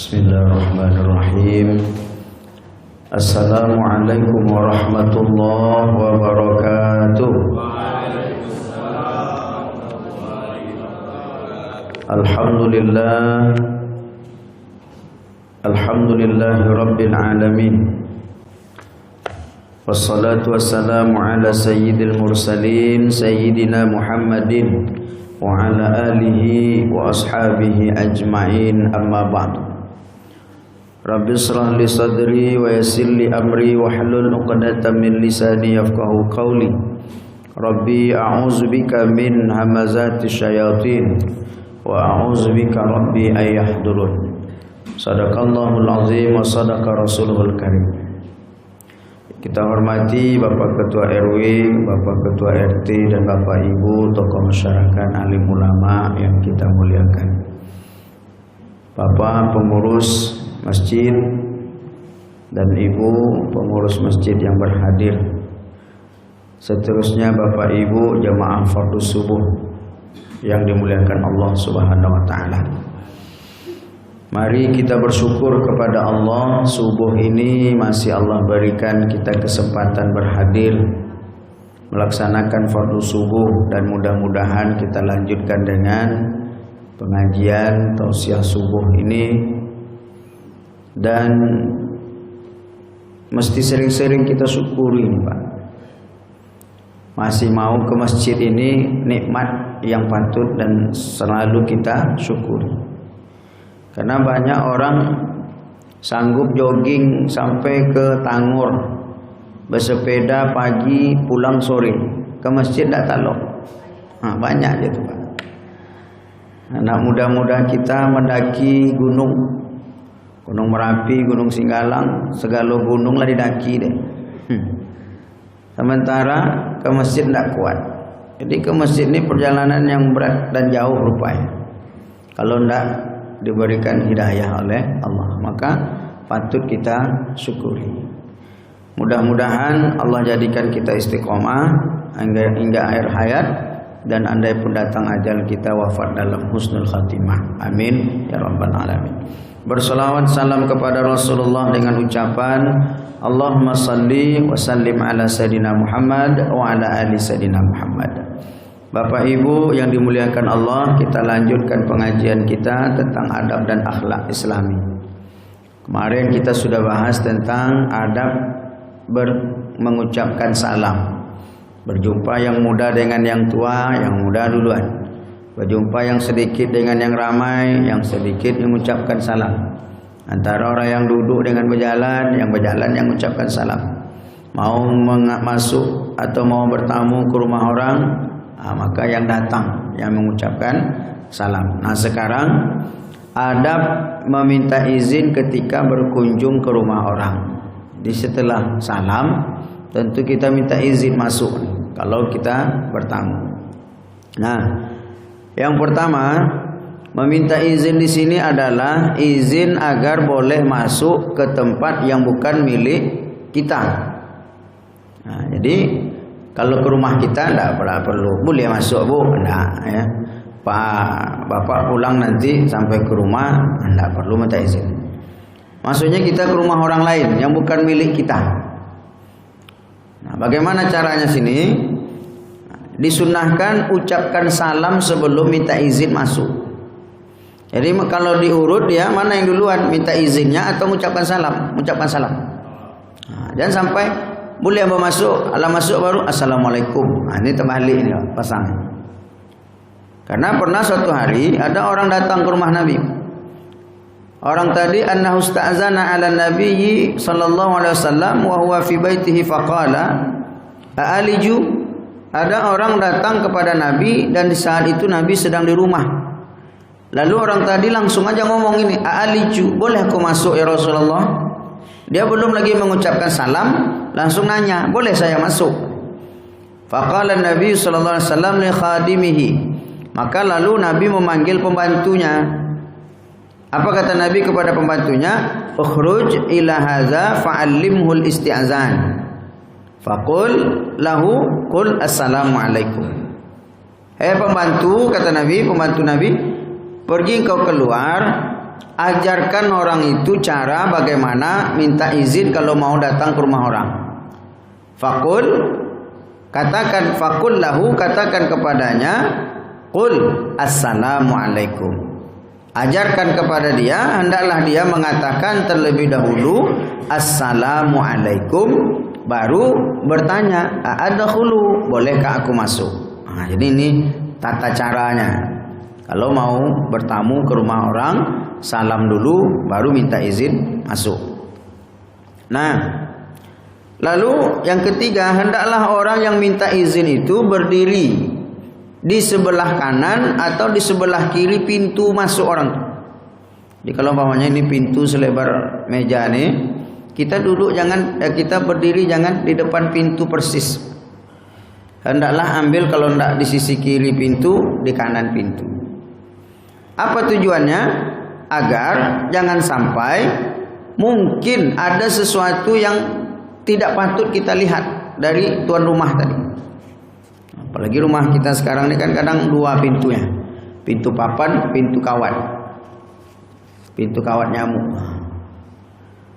Bismillahirrahmanirrahim. Assalamualaikum warahmatullahi wabarakatuh. Alhamdulillah. Alhamdulillahi rabbil alamin. Wassalatu wassalamu ala sayyidil mursalin sayyidina Muhammadin wa ala alihi wa ashabihi ajma'in, amma ba'du. Rabbi shrah li sadri wa yassir li amri wa hlul 'uqdatam min lisani yafqahu qawli. Rabbi a'udzu bika min hamazati syayatin wa a'udzu bika rabbi ay yahdurun. Sadaqallahul azim wa sadaqa rasuluhul karim. Kita hormati Bapak Ketua RW, Bapak Ketua RT, dan Bapak Ibu tokoh masyarakat, alim ulama yang kita muliakan. Bapak pengurus masjid dan Ibu pengurus masjid yang berhadir. Seterusnya Bapak Ibu jamaah fardhu subuh yang dimuliakan Allah Subhanahu wa taala. Mari kita bersyukur kepada Allah, subuh ini masih Allah berikan kita kesempatan berhadir melaksanakan fardhu subuh, dan mudah-mudahan kita lanjutkan dengan pengajian tausiah subuh ini. Dan mesti sering-sering kita syukuri ini, Pak. Masih mau ke masjid ini nikmat yang patut dan selalu kita syukuri. Karena banyak orang sanggup jogging sampai ke Tangor, bersepeda pagi pulang sore, ke masjid tak talok. Banyak gitu, Pak. Anak muda-muda kita mendaki gunung Merapi, Gunung Singgalang, segala gunung lah didaki deh. Sementara ke masjid tidak kuat. Jadi ke masjid ini perjalanan yang berat dan jauh rupanya. Kalau tidak diberikan hidayah oleh Allah, maka patut kita syukuri. Mudah-mudahan Allah jadikan kita istiqomah hingga akhir hayat, dan andai pun datang ajal kita wafat dalam husnul khatimah. Amin ya rabbal alamin. Bersalawat salam kepada Rasulullah dengan ucapan Allahumma salli wa sallim ala Sayyidina Muhammad wa ala ali Sayyidina Muhammad. Bapak Ibu yang dimuliakan Allah, kita lanjutkan pengajian kita tentang adab dan akhlak Islami. Kemarin kita sudah bahas tentang adab mengucapkan salam. Berjumpa yang muda dengan yang tua, yang muda duluan. Berjumpa yang sedikit dengan yang ramai, yang sedikit mengucapkan salam. Antara orang yang duduk dengan berjalan, yang berjalan yang mengucapkan salam. Mau masuk atau mau bertamu ke rumah orang, maka yang datang yang mengucapkan salam. Nah, sekarang adab meminta izin ketika berkunjung ke rumah orang. Di setelah salam tentu kita minta izin masuk kalau kita bertamu. Nah, yang pertama, meminta izin di sini adalah izin agar boleh masuk ke tempat yang bukan milik kita. Nah, jadi kalau ke rumah kita tidak perlu, boleh masuk Bu, tidak ya. Pak Bapak pulang nanti sampai ke rumah, tidak perlu minta izin. Maksudnya kita ke rumah orang lain yang bukan milik kita. Nah, bagaimana caranya sini? Disunnahkan ucapkan salam sebelum minta izin masuk. Jadi kalau diurut ya, mana yang duluan, minta izinnya atau mengucapkan salam? Mengucapkan salam. Nah, jangan sampai boleh apa masuk, masuk baru assalamualaikum. Nah, ini terbalik ini pasangan. Karena pernah suatu hari ada orang datang ke rumah Nabi. Orang tadi annahu sta'zana 'ala nabiyyi sallallahu alaihi wasallam wa huwa fi baitihi faqala a'aliju. Ada orang datang kepada Nabi dan di saat itu Nabi sedang di rumah. Lalu orang tadi langsung aja ngomong ini, a'aliju, boleh aku masuk ya Rasulullah? Dia belum lagi mengucapkan salam, langsung nanya, boleh saya masuk? Faqala Nabi sallallahu alaihi wasallam li khadimihi. Maka lalu Nabi memanggil pembantunya. Apa kata Nabi kepada pembantunya? Ukhruj ila hadza fa'allimhul isti'zan. Faqul lahu qul assalamualaikum. Pembantu, kata Nabi, pembantu Nabi, pergi engkau keluar, ajarkan orang itu cara bagaimana minta izin kalau mau datang ke rumah orang. Fakul, katakan, fakul lahu, katakan kepadanya, qul assalamualaikum. Ajarkan kepada dia, hendaklah dia mengatakan terlebih dahulu assalamualaikum, baru bertanya, adkhulu, bolehkah aku masuk? Nah, jadi ini tata caranya. Kalau mau bertamu ke rumah orang, salam dulu, baru minta izin masuk. Nah, lalu yang ketiga, hendaklah orang yang minta izin itu berdiri di sebelah kanan atau di sebelah kiri pintu masuk orang. Jadi kalau umpamanya ini pintu selebar meja nih, kita duduk kita berdiri jangan di depan pintu persis. Hendaklah ambil kalau tidak di sisi kiri pintu, di kanan pintu. Apa tujuannya? Agar jangan sampai mungkin ada sesuatu yang tidak patut kita lihat dari tuan rumah tadi. Apalagi rumah kita sekarang ini kan kadang dua pintunya. Pintu papan, pintu kawat. Pintu kawat nyamuk.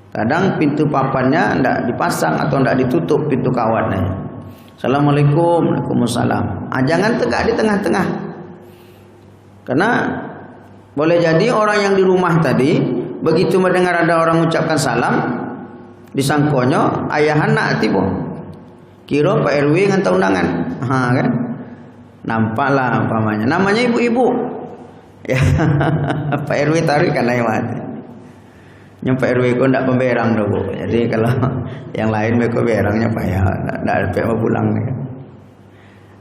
Kadang pintu papannya tidak dipasang atau tidak ditutup pintu kawatnya. Assalamualaikum, waalaikumsalam. Jangan tegak di tengah-tengah. Karena boleh jadi orang yang di rumah tadi begitu mendengar ada orang mengucapkan salam, disangkonyo ayah anak tiba. Kira Pak RW ngantar undangan. Kan? Nampaklah umpamanya. Namanya ibu-ibu. Ya, Pak RW tarik kan ayah mati. Yang Pak RW kok ndak pemberang dulu. Jadi kalau yang lain mereka berangnya Pak ya, ndak ada mau pulang.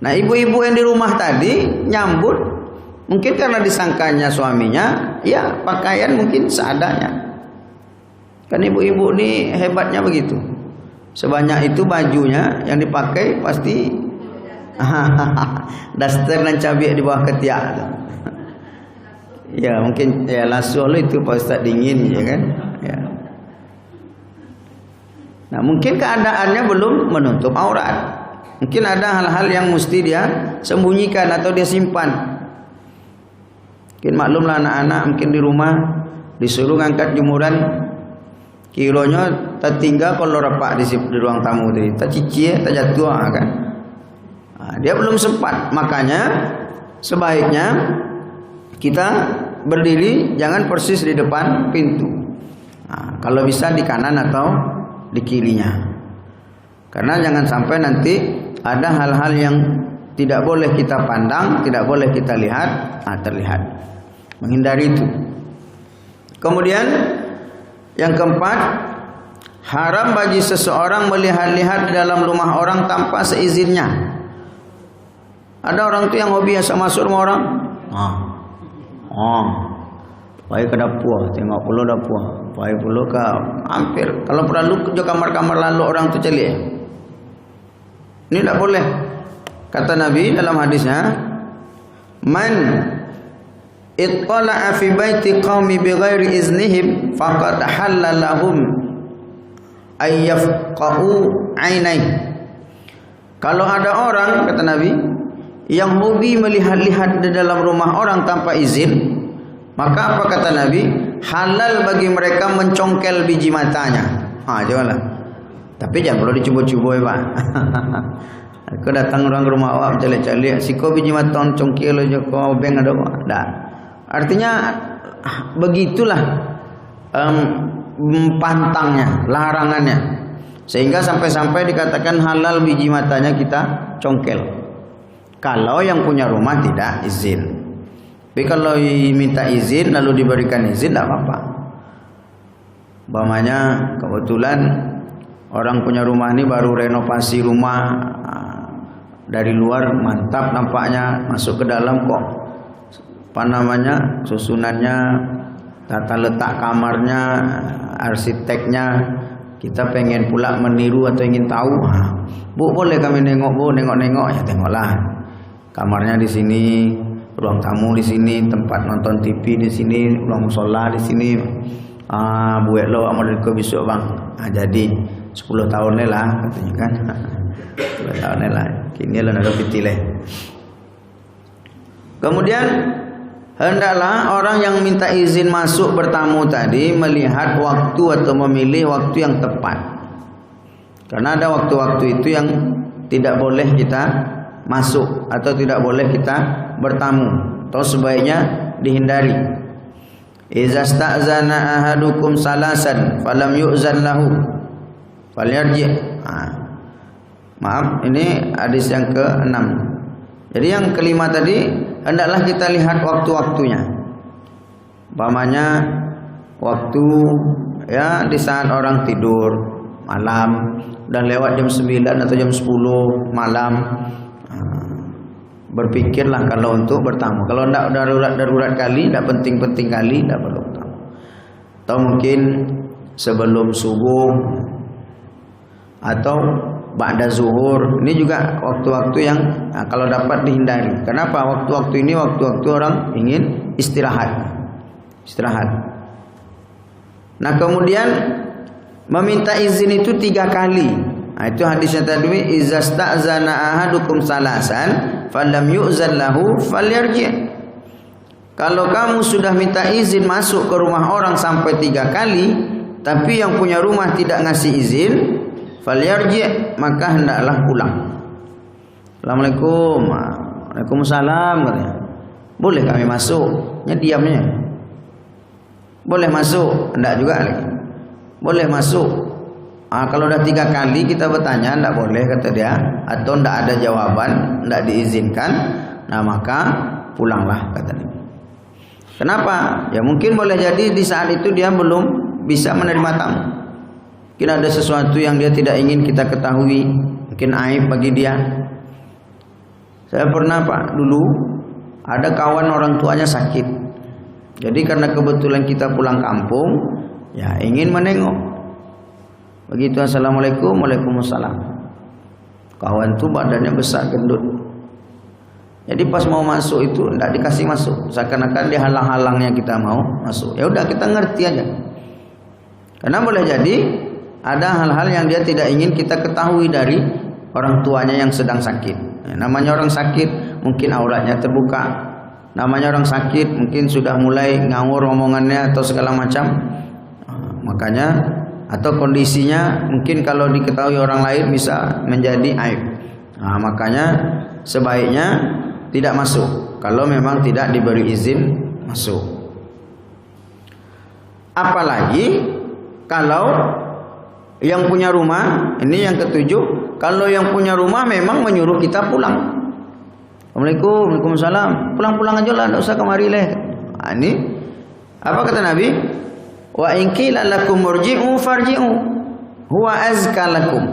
Nah, ibu-ibu yang di rumah tadi nyambut mungkin karena disangkanya suaminya, ya pakaian mungkin seadanya. Kan ibu-ibu ini hebatnya begitu. Sebanyak itu bajunya yang dipakai pasti daster dan cabai di bawah ketiak. Ya mungkin ya lasul itu Pak Ustaz dingin ya kan. Ya. Nah mungkin keadaannya belum menutup aurat. Mungkin ada hal-hal yang mesti dia sembunyikan atau dia simpan. Mungkin maklumlah anak-anak mungkin di rumah disuruh ngangkat jemuran, kilonya tertinggal kalau rapak di ruang tamu tadi, tak cici, tak jatuh kan. Dia belum sempat, makanya sebaiknya kita berdiri jangan persis di depan pintu. Kalau bisa di kanan atau di kirinya. Karena jangan sampai nanti ada hal-hal yang tidak boleh kita pandang, tidak boleh kita lihat, terlihat. Menghindari itu. Kemudian yang keempat, haram bagi seseorang melihat-lihat di dalam rumah orang tanpa seizinnya. Ada orang tu yang hobi asal masuk rumah orang. Baik ke dapur, tengok pula dapur. Baik pula ke hampir. Kalau perlu ke kamar-kamar lalu orang tu celik. Ini tidak boleh. Kata Nabi dalam hadisnya, man ittala'a fi baiti qaumi bighairi iznihim faqad halalahum ayyafqahu ainai. Kalau ada orang, kata Nabi, yang hobi melihat-lihat di dalam rumah orang tanpa izin, maka apa kata Nabi? Halal bagi mereka mencongkel biji matanya. Janganlah. Tapi jangan perlu dicuba-cuba ya Pak. Aku datang orang ke rumah awak celik-celik, siko biji mata congkel aja kau beng ada apa? Tak. Artinya begitulah pantangnya, larangannya. Sehingga sampai-sampai dikatakan halal biji matanya kita congkel. Kalau yang punya rumah tidak izin. Tapi kalau minta izin lalu diberikan izin tidak apa-apa. Umpamanya kebetulan orang punya rumah ini baru renovasi rumah, dari luar mantap nampaknya, masuk ke dalam kok susunannya, tata letak kamarnya, arsiteknya kita pengen pula meniru atau ingin tahu. Bu boleh kami nengok Bu, nengok-nengok ya tengoklah. Kamarnya di sini, ruang tamu di sini, tempat nonton TV di sini, ruang musola di sini. Buat lo amal ko besok bang. Jadi 10 tahun lah katanya kan. 10 tahun lah. Kini lo nak pitileh. Kemudian hendaklah orang yang minta izin masuk bertamu tadi melihat waktu atau memilih waktu yang tepat. Karena ada waktu-waktu itu yang tidak boleh kita masuk atau tidak boleh kita bertamu, atau sebaiknya dihindari. Iza sta'zana ahadukum salasan falam yu'zan lahu falyarji'. Maaf, ini hadis yang ke-6. Jadi yang kelima tadi, hendaklah kita lihat waktu-waktunya. Umpamanya waktu ya di saat orang tidur malam, udah lewat jam 9 atau jam 10 malam. Berpikirlah kalau untuk bertamu. Kalau tidak darurat kali, tidak penting-penting kali, tidak perlu bertamu. Atau mungkin sebelum subuh atau ba'da zuhur. Ini juga waktu-waktu yang kalau dapat dihindari. Kenapa? Waktu-waktu ini waktu-waktu orang ingin istirahat. Nah, kemudian meminta izin itu 3 kali. Nah, itu hadisnya tadi, iza sta'zana ahadukum salasan falam yu'zan lahu falyarji'. Kalau kamu sudah minta izin masuk ke rumah orang sampai 3 kali, tapi yang punya rumah tidak ngasih izin, falyarji', maka hendaklah pulang. Assalamualaikum. Waalaikumsalam katanya. Boleh kami masuk? Diamnya. Boleh masuk? Enggak juga lagi. Boleh masuk. Kalau udah 3 kali kita bertanya, enggak boleh kata dia, atau enggak ada jawaban, enggak diizinkan, nah maka pulanglah kata dia. Kenapa? Ya mungkin boleh jadi di saat itu dia belum bisa menerima tamu. Mungkin ada sesuatu yang dia tidak ingin kita ketahui, mungkin aib bagi dia. Saya pernah Pak, dulu ada kawan orang tuanya sakit. Jadi karena kebetulan kita pulang kampung, ya ingin menengok. Begitu assalamualaikum, waalaikumsalam. Kawan tu badannya besar, gendut. Jadi pas mau masuk itu tidak dikasih masuk, seakan-akan dia halang-halangnya kita mau masuk. Ya udah kita ngerti aja. Karena boleh jadi ada hal-hal yang dia tidak ingin kita ketahui dari orang tuanya yang sedang sakit. Ya, namanya orang sakit mungkin auratnya terbuka. Namanya orang sakit mungkin sudah mulai ngawur omongannya atau segala macam. Makanya atau kondisinya mungkin kalau diketahui orang lain bisa menjadi aib. Nah, makanya sebaiknya tidak masuk kalau memang tidak diberi izin masuk. Apalagi kalau yang punya rumah, ini yang ke-7, kalau yang punya rumah memang menyuruh kita pulang. Assalamualaikum, waalaikumsalam. Pulang-pulang aja lah, tidak usah kemari leh. Nah, ini apa kata Nabi? Wa in qila lakum murji'u farji'u huwa azka lakum.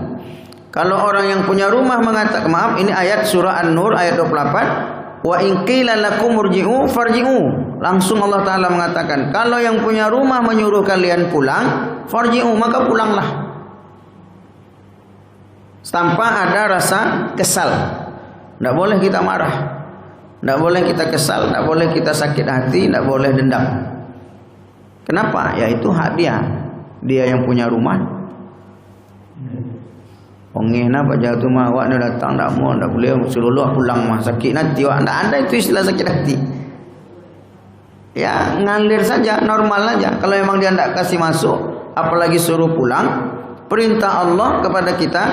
Kalau orang yang punya rumah mengatakan, maaf ini ayat surah An-Nur ayat 28, wa in qila lakum murji'u farji'u. Langsung Allah Ta'ala mengatakan, kalau yang punya rumah menyuruh kalian pulang, farji'u, maka pulanglah. Tanpa ada rasa kesal. Tidak boleh kita marah, tidak boleh kita kesal, tidak boleh kita sakit hati, tidak boleh dendam. Kenapa? Ya itu hak dia. Dia yang punya rumah. Ongehna Pak Jatuh mah awak nak datang tak mau, tak boleh suruh pulang mah sakit nanti awak. Tak ada itu istilah sakit hati. Ya ngalir saja, normal aja. Kalau memang dia tak kasih masuk, apalagi suruh pulang, perintah Allah kepada kita,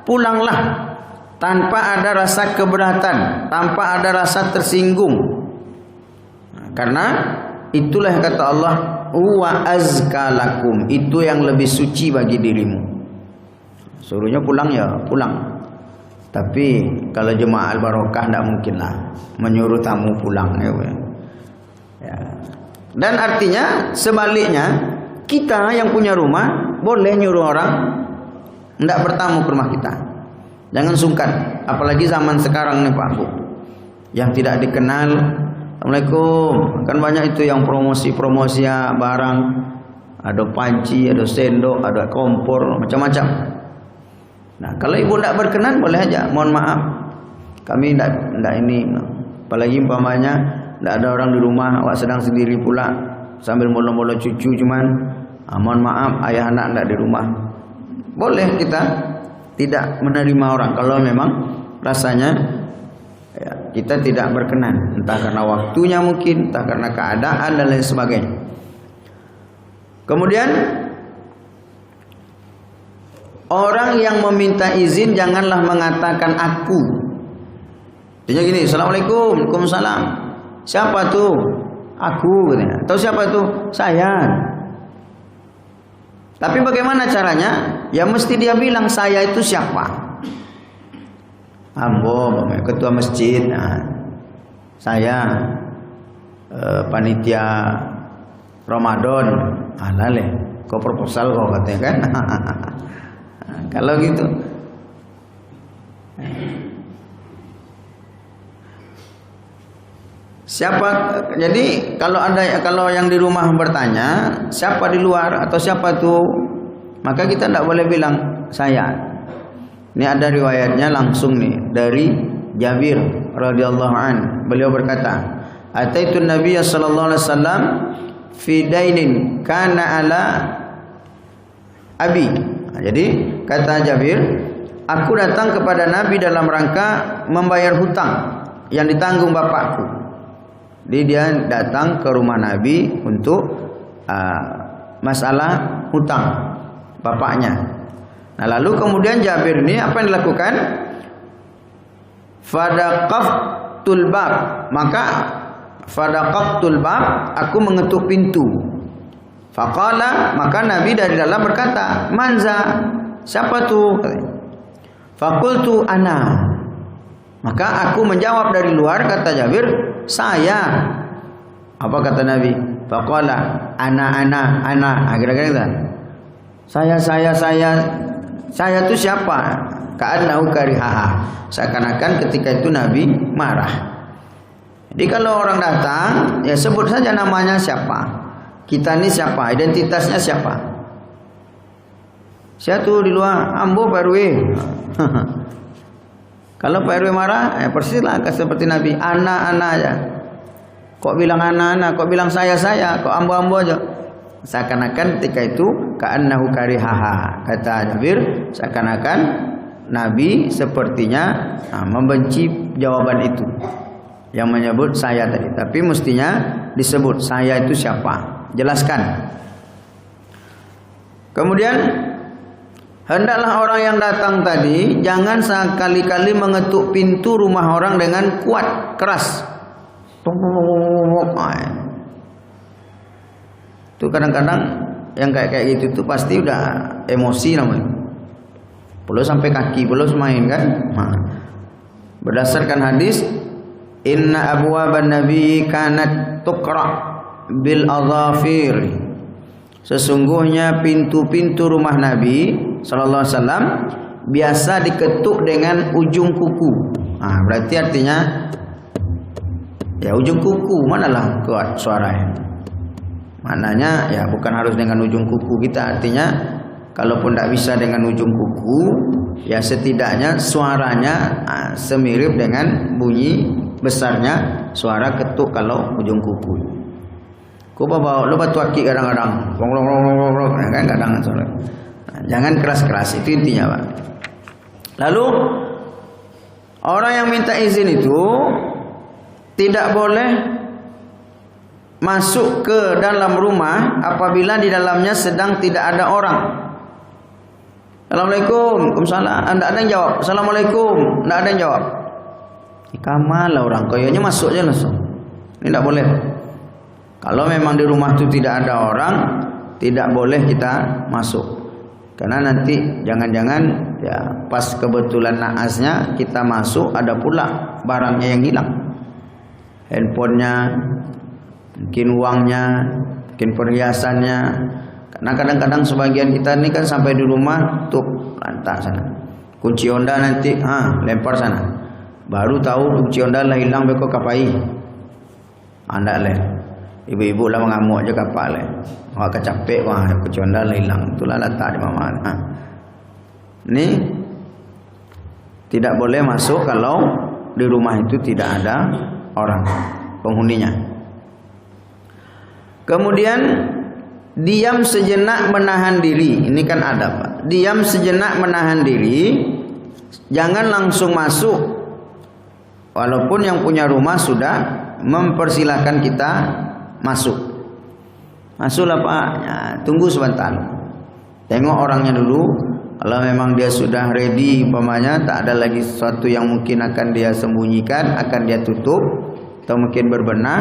pulanglah tanpa ada rasa keberatan, tanpa ada rasa tersinggung. Karena itulah kata Allah, wa azka lakum, itu yang lebih suci bagi dirimu. Suruhnya pulang ya pulang. Tapi kalau jemaah al-barokah tidak mungkinlah menyuruh tamu pulang ya. Dan artinya sebaliknya, kita yang punya rumah boleh nyuruh orang tidak bertamu ke rumah kita. Jangan sungkan, apalagi zaman sekarang nih Pak Bu, yang tidak dikenal. Assalamualaikum. Kan banyak itu yang promosi barang, ada panci, ada sendok, ada kompor, macam-macam. Nah, kalau ibu tidak berkenan boleh aja, mohon maaf, kami tidak ini. Apalagi umpamanya tidak ada orang di rumah, awak sedang sendiri pula sambil molo-molo cucu cuman, mohon maaf ayah anak tidak di rumah. Boleh kita tidak menerima orang kalau memang rasanya ya, kita tidak berkenan, entah karena waktunya mungkin, entah karena keadaan dan lain sebagainya. Kemudian orang yang meminta izin janganlah mengatakan aku. Dia gini, Assalamualaikum, Waalaikumsalam. Siapa tuh? Aku. Atau siapa tuh? Saya. Tapi bagaimana caranya? Ya mesti dia bilang saya itu siapa. Ambo, ketua masjid. Nah, saya panitia Ramadan. Alale, kau proposal kau katanya kan? Kalau gitu. Siapa? Jadi kalau yang di rumah bertanya siapa di luar atau siapa tuh, maka kita tidak boleh bilang saya. Ini ada riwayatnya langsung nih dari Jabir radhiyallahu an. Beliau berkata, "Ataitun Nabiy sallallahu alaihi wasallam fi dainin kana ala abi." Jadi kata Jabir, aku datang kepada Nabi dalam rangka membayar hutang yang ditanggung bapakku. Jadi dia datang ke rumah Nabi untuk masalah hutang bapaknya. Nah lalu kemudian Jabir ini apa yang dilakukan? Fadaqaftul bab, maka fadaqaftul bab, aku mengetuk pintu. Faqala, maka Nabi dari dalam berkata, manza, siapa tuh? Faqultu ana. Maka aku menjawab dari luar, kata Jabir, saya. Apa kata Nabi? Faqala ana. Akhirnya gitu. Saya itu siapa? Ka'annahu karihaha. Seakan-akan ketika itu Nabi marah. Jadi kalau orang datang, ya sebut saja namanya siapa. Kita ini siapa? Identitasnya siapa? Saya tuh di luar, ambo Pak RW. Kalau Pak RW marah, persislah seperti Nabi, ana aja. Kok bilang ana, kok bilang saya, kok ambo aja. Seakan-akan ketika itu ka'annahu karihaha, kata Jabir, seakan-akan Nabi sepertinya membenci jawaban itu yang menyebut saya tadi. Tapi mestinya disebut saya itu siapa, jelaskan. Kemudian hendaklah orang yang datang tadi jangan sekali-kali mengetuk pintu rumah orang dengan kuat, keras. Itu kadang-kadang yang kayak gitu tuh pasti udah emosi namanya. Belum sampai kaki, belum main kan? Nah, berdasarkan hadis, inna abwaban nabi kanat tuqra bil adhafir. Sesungguhnya pintu-pintu rumah Nabi sallallahu alaihi wasallam biasa diketuk dengan ujung kuku. Nah, berarti artinya ya ujung kuku manalah kuat suaranya. Maknanya ya bukan harus dengan ujung kuku kita, artinya kalaupun tidak bisa dengan ujung kuku, ya setidaknya suaranya semirip dengan bunyi besarnya suara ketuk kalau ujung kuku. Kau bawa lu batu aki kadang-kadang, kan kadang suara. Jangan keras-keras, itu intinya Pak. Lalu orang yang minta izin itu tidak boleh masuk ke dalam rumah apabila di dalamnya sedang tidak ada orang. Assalamualaikum, Waalaikumsalam. Tidak ada yang jawab. Assalamualaikum, tidak ada yang jawab. Kamal lah orang, kayaknya masuk aja langsung. Ini tidak boleh. Kalau memang di rumah itu tidak ada orang, tidak boleh kita masuk. Karena nanti jangan-jangan ya pas kebetulan naasnya kita masuk ada pula barangnya yang hilang. Handphonenya, mungkin uangnya, mungkin perhiasannya. Karena kadang-kadang sebagian kita ini kan sampai di rumah tuh lantak sana. Kunci Honda nanti lempar sana. Baru tahu kunci Honda lah hilang, beko kapai. Anda leh. Ibu-ibu lah mengamuk aja kapal leh. Wah kecapek, wah kunci Honda lah hilang. Itulah letak di mana. Ini tidak boleh masuk kalau di rumah itu tidak ada orang penghuninya. Kemudian diam sejenak menahan diri. Ini kan adab, Pak. Diam sejenak menahan diri. Jangan langsung masuk Walaupun yang punya rumah sudah mempersilahkan kita masuk. Masuklah Pak, ya, tunggu sebentar. Tengok orangnya dulu. Kalau memang dia sudah ready, umpamanya tak ada lagi sesuatu yang mungkin akan dia sembunyikan, akan dia tutup, atau mungkin berbenah.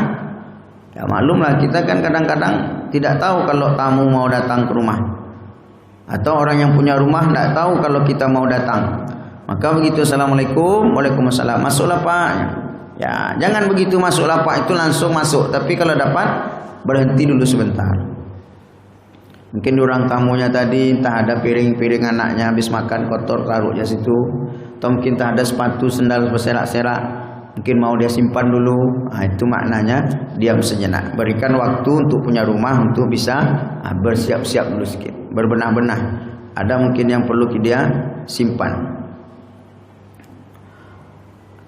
Ya maklumlah, kita kan kadang-kadang tidak tahu kalau tamu mau datang ke rumah. Atau orang yang punya rumah tidak tahu kalau kita mau datang. Maka begitu Assalamualaikum, Waalaikumsalam, masuklah Pak. Ya, jangan begitu masuklah Pak itu langsung masuk. Tapi kalau dapat berhenti dulu sebentar. Mungkin orang tamunya tadi entah ada piring-piring anaknya habis makan kotor taruhnya situ. Atau mungkin entah ada sepatu sendal berserak-serak, mungkin mau dia simpan dulu. Nah, itu maknanya diam sejenak. Berikan waktu untuk punya rumah untuk bisa bersiap-siap dulu sedikit, berbenah-benah. Ada mungkin yang perlu dia simpan.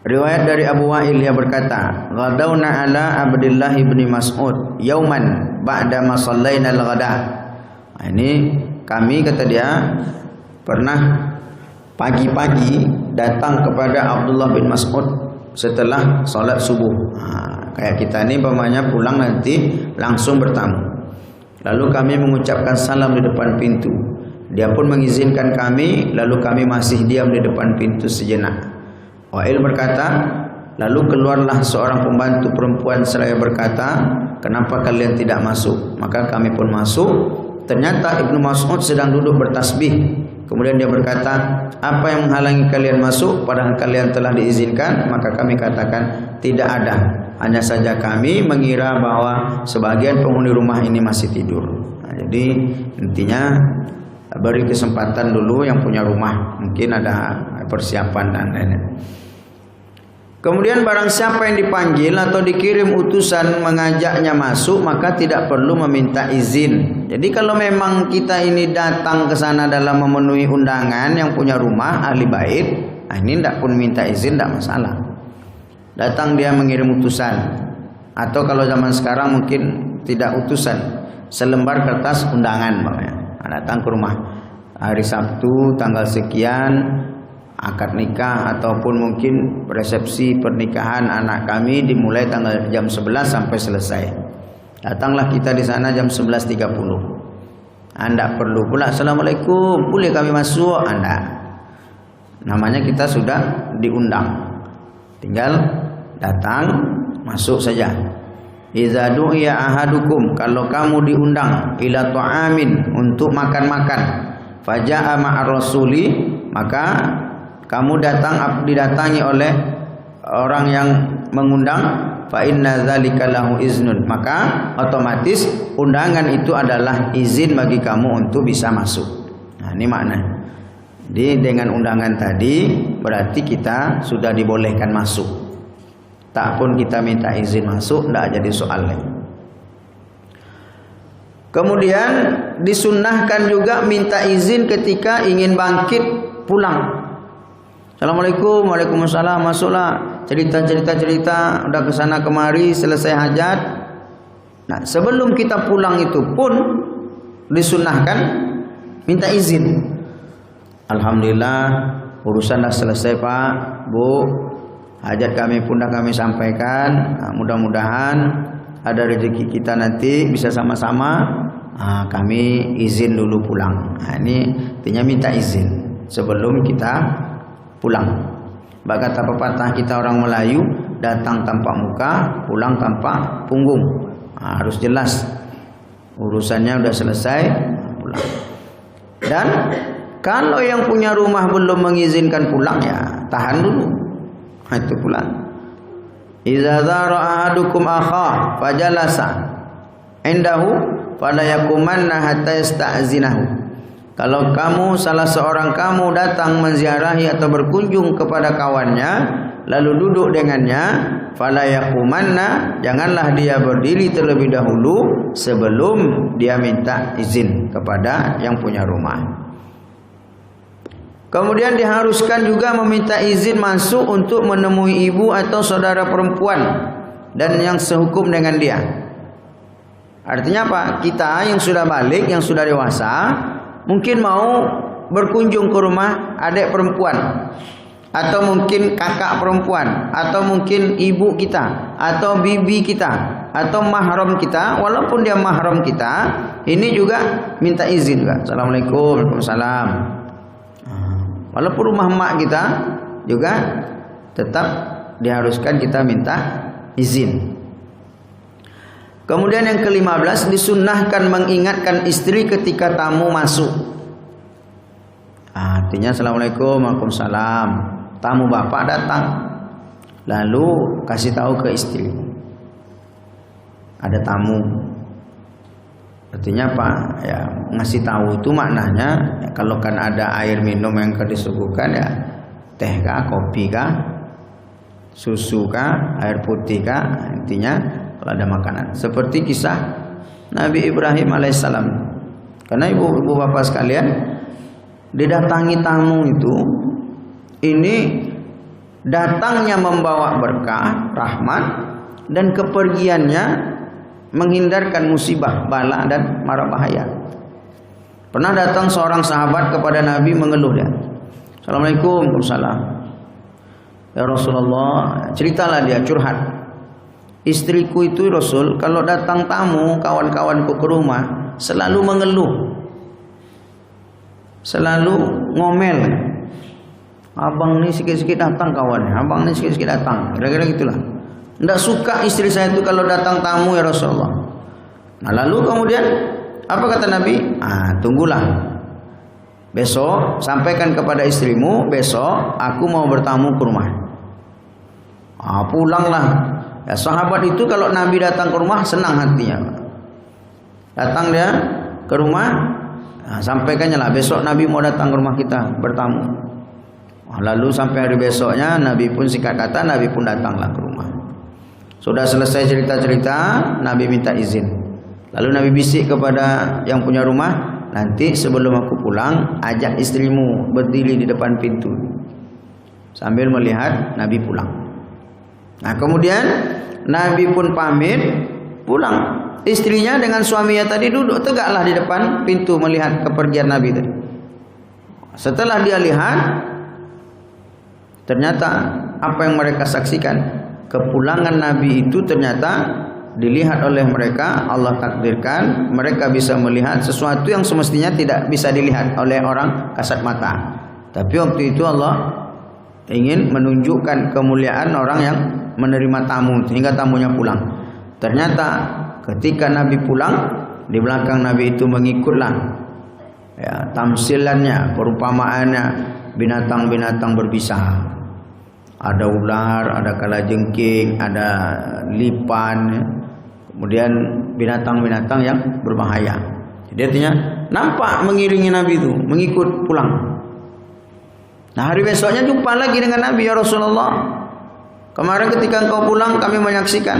Riwayat dari Abu Wa'il dia berkata, "Ghadawna ala Abdullah bin Mas'ud yauman ba'da ma shallaina al-ghada." Nah, ini kami, kata dia, pernah pagi-pagi datang kepada Abdullah bin Mas'ud setelah salat subuh. Nah, kayak kita ini umpamanya pulang nanti langsung bertamu. Lalu kami mengucapkan salam di depan pintu. Dia pun mengizinkan kami, lalu kami masih diam di depan pintu sejenak. Wa'il berkata, lalu keluarlah seorang pembantu perempuan seraya berkata, "Kenapa kalian tidak masuk?" Maka kami pun masuk. Ternyata Ibnu Mas'ud sedang duduk bertasbih. Kemudian dia berkata, "Apa yang menghalangi kalian masuk padahal kalian telah diizinkan?" Maka kami katakan, "Tidak ada. Hanya saja kami mengira bahwa sebagian penghuni rumah ini masih tidur." Nah, jadi intinya beri kesempatan dulu yang punya rumah, mungkin ada persiapan dan lain-lain. Kemudian barang siapa yang dipanggil atau dikirim utusan mengajaknya masuk, maka tidak perlu meminta izin. Jadi kalau memang kita ini datang ke sana dalam memenuhi undangan yang punya rumah ahli bait, nah ini tidak pun minta izin, tidak masalah. Datang dia mengirim utusan, atau kalau zaman sekarang mungkin tidak utusan, selembar kertas undangan, datang ke rumah hari Sabtu tanggal sekian, akad nikah ataupun mungkin resepsi pernikahan anak kami dimulai tanggal jam 11 sampai selesai. Datanglah kita di sana jam 11.30. Anda perlu pula Assalamualaikum, boleh kami masuk? Anda namanya kita sudah diundang, tinggal datang masuk saja. Iza du'iya ahadukum, kalau kamu diundang ila ta'amin, untuk makan-makan, faja'a ma'ar rasuli, maka kamu didatangi oleh orang yang mengundang, fa inna dzalika lahu iznun, maka otomatis undangan itu adalah izin bagi kamu untuk bisa masuk. Nah, ini makna. Jadi dengan undangan tadi berarti kita sudah dibolehkan masuk. Tak pun kita minta izin masuk, tidak jadi soal lagi. Kemudian disunnahkan juga minta izin ketika ingin bangkit pulang. Assalamualaikum, Waalaikumsalam, masuklah. Cerita, udah kesana kemari, selesai hajat. Nah, sebelum kita pulang itu pun disunnahkan minta izin. Alhamdulillah, urusan dah selesai Pak, Bu. Hajat kami pun dah kami sampaikan. Nah, mudah-mudahan ada rezeki kita nanti bisa sama-sama. Nah, kami izin dulu pulang. Nah, ini artinya minta izin sebelum kita pulang. Bak kata pepatah kita orang Melayu, datang tanpa muka, pulang tanpa punggung. Nah, harus jelas urusannya udah selesai, pulang. Dan kalau yang punya rumah belum mengizinkan pulang, ya tahan dulu. Nah, itu pulang. Idza zara ahadukum akha fajalasa indahu fala yakumanna hatta yasta'zinahu. Kalau kamu, salah seorang kamu datang menziarahi atau berkunjung kepada kawannya, lalu duduk dengannya, fala yaqumanna, janganlah dia berdiri terlebih dahulu sebelum dia minta izin kepada yang punya rumah. Kemudian diharuskan juga meminta izin masuk untuk menemui ibu atau saudara perempuan dan yang sehukum dengan dia. Artinya apa? Kita yang sudah balik, yang sudah dewasa, mungkin mau berkunjung ke rumah adik perempuan atau mungkin kakak perempuan, atau mungkin ibu kita, atau bibi kita, atau mahram kita, walaupun dia mahram kita, ini juga minta izin juga. Assalamualaikum, waalaikumsalam. Walaupun rumah mak kita juga tetap diharuskan kita minta izin. Kemudian yang ke-15, disunnahkan mengingatkan istri ketika tamu masuk. Artinya assalamualaikum, waalaikumsalam. Tamu bapak datang, lalu kasih tahu ke istri ada tamu. Artinya apa? Ya, ngasih tahu itu maknanya ya, kalau kan ada air minum yang disuguhkan ya, teh kah, kopi kah, susu kah, air putih kah, intinya kalau ada makanan. Seperti kisah Nabi Ibrahim alaihissalam. Karena ibu bapak sekalian, didatangi tamu itu, ini datangnya membawa berkah, rahmat, dan kepergiannya menghindarkan musibah, bala, dan mara bahaya. Pernah datang seorang sahabat kepada Nabi mengeluh dia. Assalamualaikum, waalaikumsalam. Ya Rasulullah, ceritalah dia, curhat. Istriku itu Rasul, kalau datang tamu, kawan-kawanku ke rumah, selalu mengeluh, selalu ngomel. Abang ni sikit-sikit datang kawan, abang ni sikit-sikit datang, kira-kira gitulah. Tidak suka istri saya itu kalau datang tamu ya Rasulullah. Nah lalu kemudian apa kata Nabi? Tunggulah, besok sampaikan kepada istrimu, besok aku mau bertamu ke rumah. Pulanglah. Ya, sahabat itu kalau Nabi datang ke rumah senang hatinya. Datang dia ke rumah, sampaikannya lah besok Nabi mau datang ke rumah kita bertamu. Lalu sampai hari besoknya Nabi pun singkat kata Nabi pun datanglah ke rumah. Sudah selesai cerita-cerita, Nabi minta izin. Lalu Nabi bisik kepada yang punya rumah, nanti sebelum aku pulang ajak istrimu berdiri di depan pintu sambil melihat Nabi pulang. Nah kemudian Nabi pun pamit pulang. Istrinya dengan suaminya tadi duduk tegaklah di depan pintu melihat kepergian Nabi tadi. Setelah dia lihat, ternyata apa yang mereka saksikan, kepulangan Nabi itu ternyata dilihat oleh mereka. Allah takdirkan mereka bisa melihat sesuatu yang semestinya tidak bisa dilihat oleh orang kasat mata. Tapi waktu itu Allah ingin menunjukkan kemuliaan orang yang menerima tamu hingga tamunya pulang. Ternyata ketika Nabi pulang, di belakang Nabi itu mengikutlah ya, tamsilannya, perumpamaannya binatang-binatang berbisa. Ada ular, ada kalajengking, ada lipan, kemudian binatang-binatang yang berbahaya. Jadi artinya nampak mengiringi Nabi itu, mengikut pulang. Nah hari besoknya jumpa lagi dengan Nabi, ya Rasulullah. Kemarin ketika engkau pulang kami menyaksikan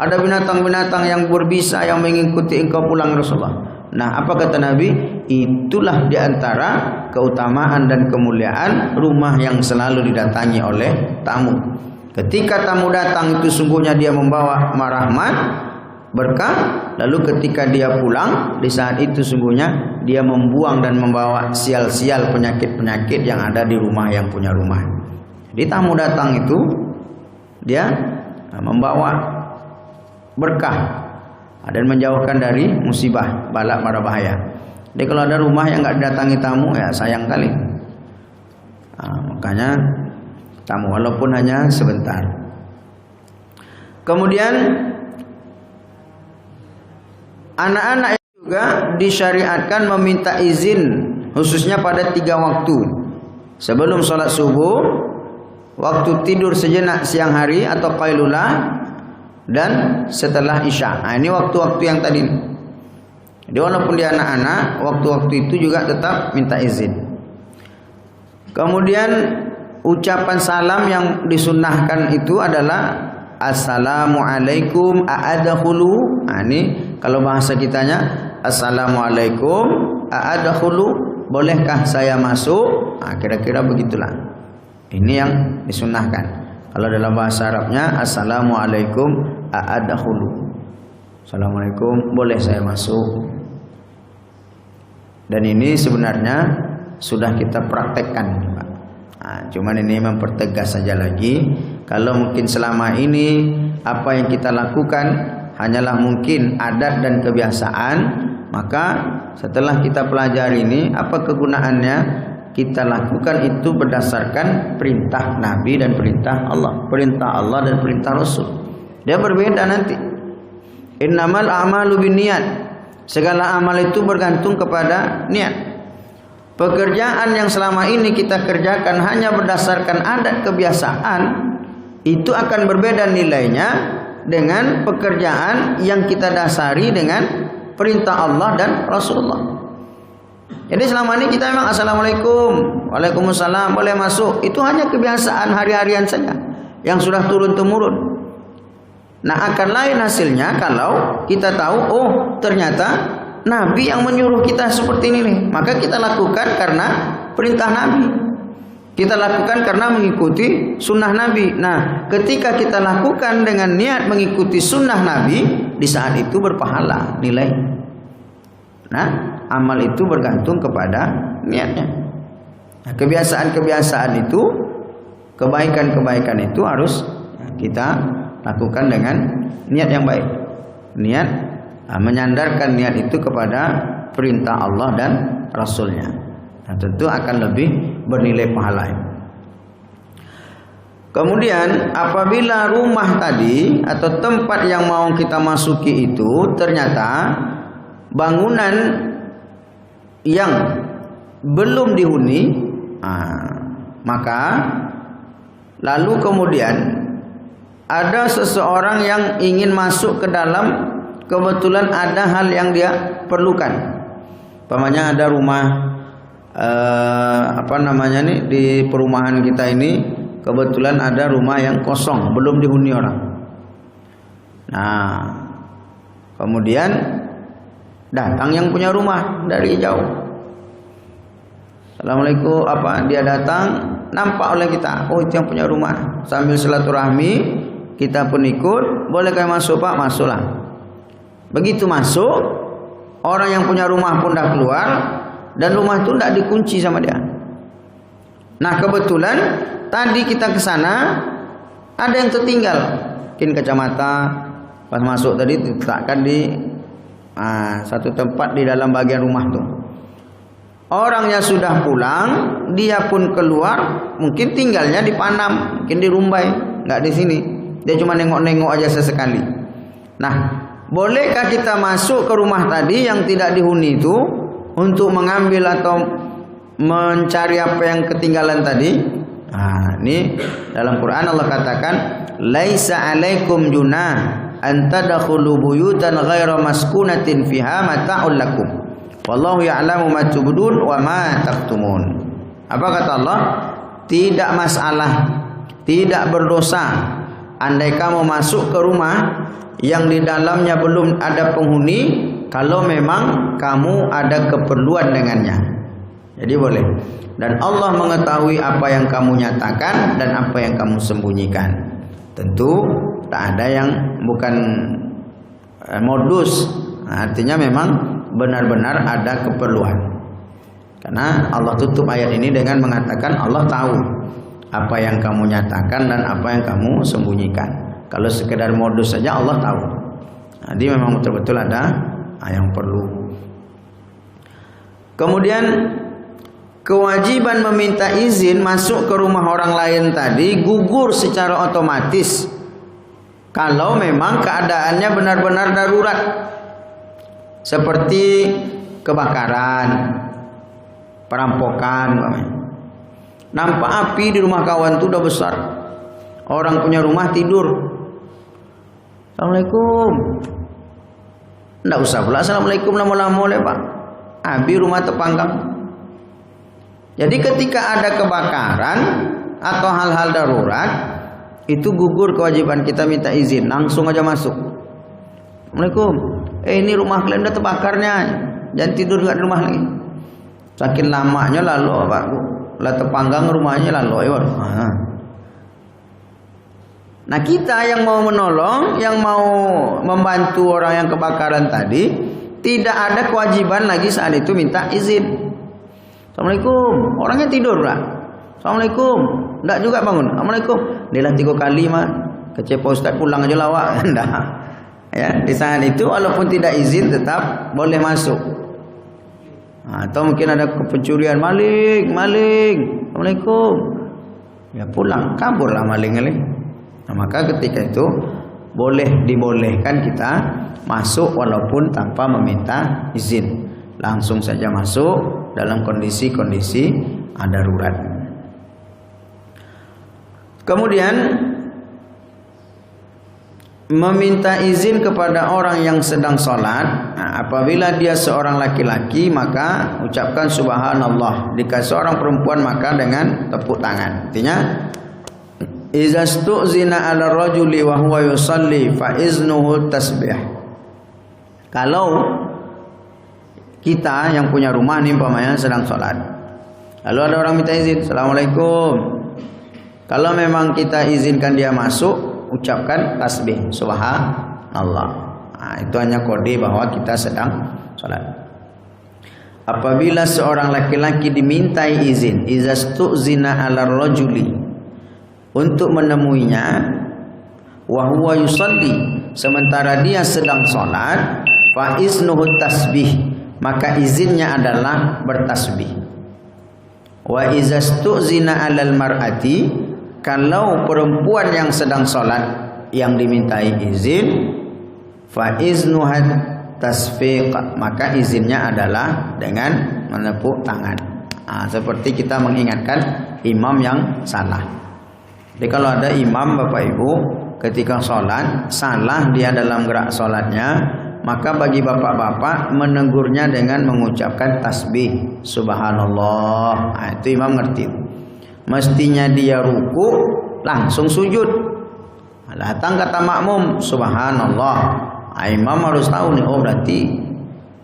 ada binatang-binatang yang berbisa yang mengikuti engkau pulang Rasulullah. Nah apa kata Nabi? Itulah diantara keutamaan dan kemuliaan rumah yang selalu didatangi oleh tamu. Ketika tamu datang itu sungguhnya dia membawa rahmat, berkah. Lalu ketika dia pulang, di saat itu sungguhnya dia membuang dan membawa sial-sial penyakit-penyakit yang ada di rumah yang punya rumah. Jadi tamu datang itu dia membawa berkah dan menjauhkan dari musibah, bala, mara bahaya. Jadi kalau ada rumah yang nggak didatangi tamu, ya sayang kali. Makanya tamu walaupun hanya sebentar. Kemudian anak-anak juga disyariatkan meminta izin khususnya pada 3 waktu. Sebelum sholat subuh, waktu tidur sejenak siang hari atau qailulah, dan setelah isya. Nah, ini waktu-waktu yang tadi. Jadi walaupun dia anak-anak, waktu-waktu itu juga tetap minta izin. Kemudian ucapan salam yang disunnahkan itu adalah Assalamualaikum a'adakhulu. Nah, ini kalau bahasa kitanya Assalamualaikum a'adakhulu, bolehkah saya masuk? Nah, kira-kira begitulah. Ini yang disunnahkan. Kalau dalam bahasa Arabnya Assalamualaikum a'adakhulu. Assalamualaikum, boleh saya masuk? Dan ini sebenarnya sudah kita praktekkan, Pak. Cuman ini mempertegas saja lagi. Kalau mungkin selama ini apa yang kita lakukan hanyalah mungkin adat dan kebiasaan, maka setelah kita pelajari ini apa kegunaannya, kita lakukan itu berdasarkan perintah Nabi dan perintah Allah dan perintah Rasul. Dia berbeda nanti. Innamal a'malu binniyat. Segala amal itu bergantung kepada niat. Pekerjaan yang selama ini kita kerjakan hanya berdasarkan adat kebiasaan, itu akan berbeda nilainya dengan pekerjaan yang kita dasari dengan perintah Allah dan Rasulullah. Jadi selama ini kita memang assalamualaikum, waalaikumsalam, boleh masuk. Itu hanya kebiasaan hari-harian saja yang sudah turun temurun. Nah, akan lain hasilnya kalau kita tahu, oh ternyata Nabi yang menyuruh kita seperti ini nih. Maka kita lakukan karena perintah Nabi. Kita lakukan karena mengikuti sunnah Nabi. Nah, ketika kita lakukan dengan niat mengikuti sunnah Nabi, di saat itu berpahala nilai. Nah, amal itu bergantung kepada niatnya. Nah, kebiasaan-kebiasaan itu, kebaikan-kebaikan itu harus kita lakukan dengan niat yang baik. Niat, menyandarkan niat itu kepada perintah Allah dan Rasulnya. Nah, tentu akan lebih bernilai pahala. Kemudian apabila rumah tadi atau tempat yang mau kita masuki itu ternyata bangunan yang belum dihuni, maka lalu kemudian ada seseorang yang ingin masuk ke dalam, kebetulan ada hal yang dia perlukan. Umpamanya ada rumah di perumahan kita ini kebetulan ada rumah yang kosong, belum dihuni orang. Nah, kemudian datang yang punya rumah dari jauh. Assalamualaikum, dia datang, nampak oleh kita, oh itu yang punya rumah. Sambil silaturahmi, kita pun ikut, boleh kami masuk Pak? Masuklah. Begitu masuk, orang yang punya rumah pun dah keluar, dan rumah itu tidak dikunci sama dia. Nah, kebetulan tadi kita ke sana ada yang tertinggal, mungkin kacamata pas masuk tadi diletakkan di satu tempat di dalam bagian rumah tuh. Orangnya sudah pulang, dia pun keluar, mungkin tinggalnya di Panam, mungkin di Rumbai, nggak di sini. Dia cuma nengok-nengok aja sesekali. Nah, bolehkah kita masuk ke rumah tadi yang tidak dihuni itu untuk mengambil atau mencari apa yang ketinggalan tadi? Nah, ini dalam Quran Allah katakan, laisa alaikum junah an tadkhulu buyutan ghaira maskunatin fiha mata'ul lakum. Wallahu ya'lamu ma tubdun wa ma taktumun. Apa kata Allah? Tidak masalah, tidak berdosa andai kamu masuk ke rumah yang di dalamnya belum ada penghuni, kalau memang kamu ada keperluan dengannya. Jadi boleh. Dan Allah mengetahui apa yang kamu nyatakan dan apa yang kamu sembunyikan. Tentu tak ada yang bukan modus. Artinya memang benar-benar ada keperluan. Karena Allah tutup ayat ini dengan mengatakan Allah tahu apa yang kamu nyatakan dan apa yang kamu sembunyikan. Kalau sekedar modus saja Allah tahu. Jadi memang betul-betul ada yang perlu. Kemudian kewajiban meminta izin masuk ke rumah orang lain tadi gugur secara otomatis kalau memang keadaannya benar-benar darurat, seperti kebakaran, perampokan. Nampak api di rumah kawan itu udah besar, orang punya rumah tidur. Assalamualaikum. Nggak usah pula assalamualaikum lama-lama oleh Pak. Abi rumah terpanggang. Jadi ketika ada kebakaran atau hal-hal darurat, itu gugur kewajiban kita minta izin, langsung aja masuk. Assalamualaikum. Ini rumah kalian udah terbakarnya, jangan tidur nggak di rumah lagi. Saking lamanya lalu Pak, lah terpanggang rumahnya lalu. Nah, kita yang mau menolong, yang mau membantu orang yang kebakaran tadi, tidak ada kewajiban lagi saat itu minta izin. Assalamualaikum, orangnya tidur lah. Assalamualaikum. Enggak juga bangun. Assalamualaikum. Dia 3 kali mah. Kecepa ustaz pulang aja lawak. Enggak. Ya, di saat itu walaupun tidak izin tetap boleh masuk. Atau mungkin ada pencurian, maling. Assalamualaikum. Ya pulang, kaburlah maling kali. Nah, maka ketika itu dibolehkan kita masuk walaupun tanpa meminta izin. Langsung saja masuk dalam kondisi-kondisi darurat. Kemudian meminta izin kepada orang yang sedang sholat. Nah, apabila dia seorang laki-laki maka ucapkan subhanallah. Jika seorang perempuan maka dengan tepuk tangan. Artinya iza stu'zina 'ala rajuli wa huwa yusalli fa iznuhu tasbih. Kalau kita yang punya rumah nih umpamanya sedang sholat, lalu ada orang minta izin, assalamualaikum. Kalau memang kita izinkan dia masuk, ucapkan tasbih subhanallah. Nah, itu hanya kode bahwa kita sedang sholat. Apabila seorang laki-laki dimintai izin, iza stu'zina 'ala rajuli, untuk menemuinya, wa huwa yusalli, sementara dia sedang sholat, fa iznuhu tasbih, maka izinnya adalah bertasbih. Wa iza stu'zina 'alal mar'ati, kalau perempuan yang sedang sholat yang dimintai izin, fa iznuha tasfiq, maka izinnya adalah dengan menepuk tangan. Seperti kita mengingatkan imam yang salah. Jadi kalau ada imam Bapak Ibu ketika sholat salah dia dalam gerak sholatnya, maka bagi bapak-bapak menegurnya dengan mengucapkan tasbih subhanallah. Itu imam ngerti. Mestinya dia ruku langsung sujud. Datang kata makmum subhanallah. Imam harus tahu nih, oh berarti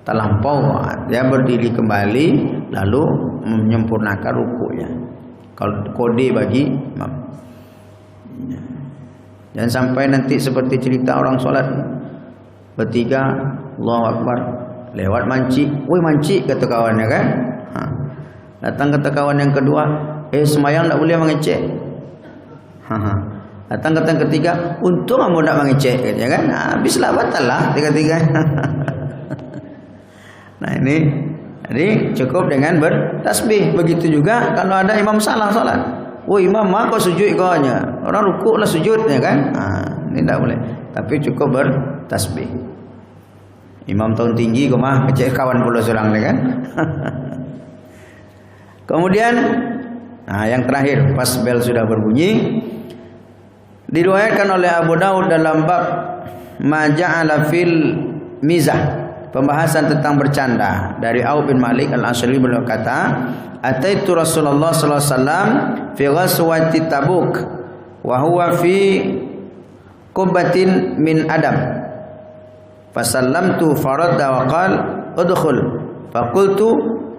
terlampau. Dia berdiri kembali lalu menyempurnakan rukunya. Kalau kode bagi imam. Jangan sampai nanti seperti cerita orang sholat bertiga, Allahu Akbar, lewat manci, woi manci kata kawannya kan. Datang kata kawan yang kedua, semayang tak boleh mengecek. Datang kata yang ketiga, untung kamu tak mengecek, katanya kan. Habislah batal lah tiga-tiga. Nah ini, jadi cukup dengan bertasbih. Begitu juga kalau ada imam salah salat. Oh imam mah kau sujud kau hanya orang rukuk lah sujudnya kan. Ini tak boleh. Tapi cukup bertasbih. Imam tahun tinggi kau mah kecek kawan pula seorang kan. Kemudian yang terakhir pas bel sudah berbunyi, diriwayatkan oleh Abu Daud dalam bab maja'ala fil mizah, pembahasan tentang bercanda, dari Auf bin Malik Al-Asy'ari beliau kata, ataitu Rasulullah sallallahu alaihi wasallam fi ghazwati Tabuk wa huwa fi qubbatin min adam fasallamtu faradda wa qala udkhul faqultu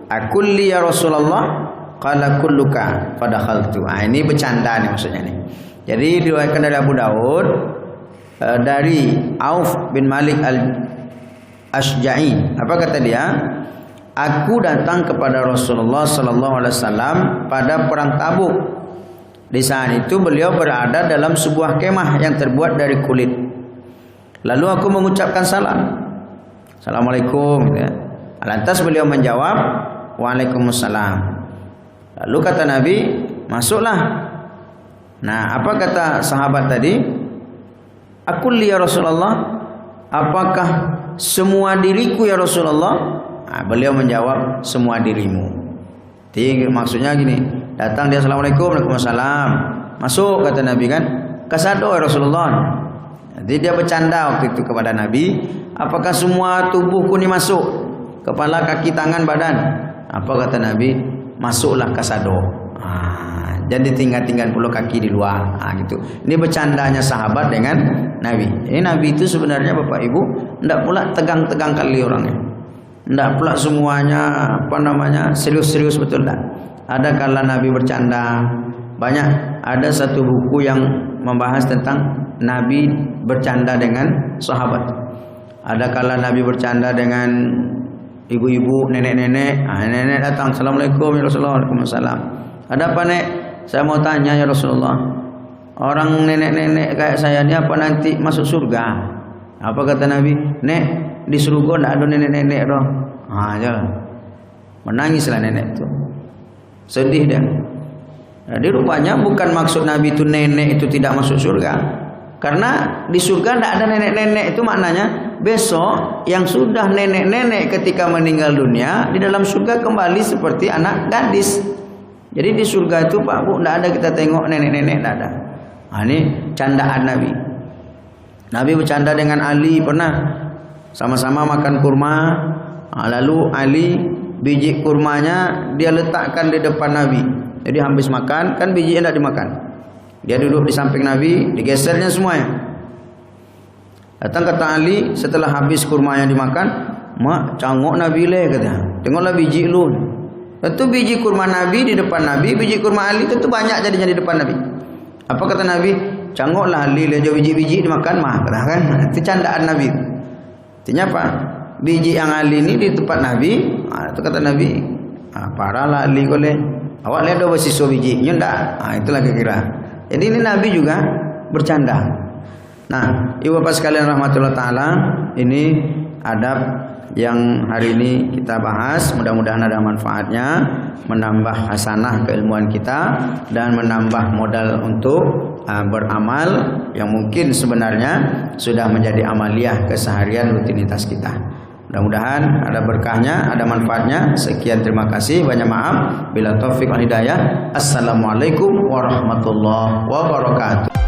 akulli ya Rasulullah qala kulluka fadakhaltu. Ini bercanda nih maksudnya nih. Jadi diriwayatkan dari Abu Daud dari Auf bin Malik Al-Ashja'i, apa kata dia? Aku datang kepada Rasulullah sallallahu alaihi wasallam pada perang Tabuk. Di saat itu beliau berada dalam sebuah kemah yang terbuat dari kulit. Lalu aku mengucapkan salam. Assalamualaikum. Lantas beliau menjawab, Waalaikumsalam. Lalu kata Nabi, masuklah. Nah, apa kata sahabat tadi? Aku lihat Rasulullah, apakah semua diriku ya Rasulullah? Beliau menjawab, semua dirimu. Jadi maksudnya gini, datang dia assalamualaikum, waalaikumsalam, masuk kata Nabi kan, kasado ya Rasulullah. Jadi dia bercanda waktu itu kepada Nabi, apakah semua tubuhku ini masuk, kepala, kaki, tangan, badan? Apa kata Nabi? Masuklah kasado. Jadi tinggal pula kaki di luar. Gitu. Ini bercandanya sahabat dengan Nabi. Ini Nabi itu sebenarnya Bapak Ibu tidak pula tegang-tegang kali orangnya. Tidak pula semuanya serius-serius betul tak. Ada kala Nabi bercanda. Banyak. Ada satu buku yang membahas tentang Nabi bercanda dengan sahabat. Ada kala Nabi bercanda dengan ibu-ibu, nenek-nenek. Nenek datang, assalamualaikum ya Rasulullah, waalaikumsalam. Ada apa nek? saya mau tanya ya Rasulullah, orang nenek-nenek kayak saya ini apa nanti masuk surga? Apa kata Nabi? Nek, di surga tidak ada nenek-nenek doh. Jalan. Menangislah nenek itu. Sedih dia. Jadi rupanya bukan maksud Nabi itu nenek itu tidak masuk surga. Karena di surga tidak ada nenek-nenek, itu maknanya besok yang sudah nenek-nenek ketika meninggal dunia di dalam surga kembali seperti anak gadis. Jadi di surga itu Pak Bu tidak ada kita tengok nenek-nenek, tidak ada. Ini candaan Nabi. Nabi bercanda dengan Ali pernah sama-sama makan kurma. Lalu Ali biji kurmanya dia letakkan di depan Nabi. Jadi habis makan kan bijinya tidak dimakan. Dia duduk di samping Nabi, digesernya semuanya. Datang kata Ali setelah habis kurmanya dimakan, mak cangok Nabi le kata. Tengoklah biji lu. Tentu biji kurma Nabi di depan Nabi, biji kurma Ali tentu banyak jadinya di depan Nabi. Apa kata Nabi? Cangoklah Ali le jo biji-biji dimakan mah, kata kan. Itu candaan Nabi. Artinya apa? Biji yang Ali ini di tempat Nabi, itu kata Nabi, parahlah Ali kole. Awak lihat dua sisa biji, ndak? Itulah kira-kira. Jadi ini Nabi juga bercanda. Nah, ibu bapak sekalian rahmatullah taala, ini adab yang hari ini kita bahas. Mudah-mudahan ada manfaatnya, menambah hasanah keilmuan kita dan menambah modal untuk beramal yang mungkin sebenarnya sudah menjadi amaliyah keseharian rutinitas kita. Mudah-mudahan ada berkahnya, ada manfaatnya. Sekian, terima kasih, banyak maaf. Bila taufik wal hidayah. Assalamualaikum warahmatullahi wabarakatuh.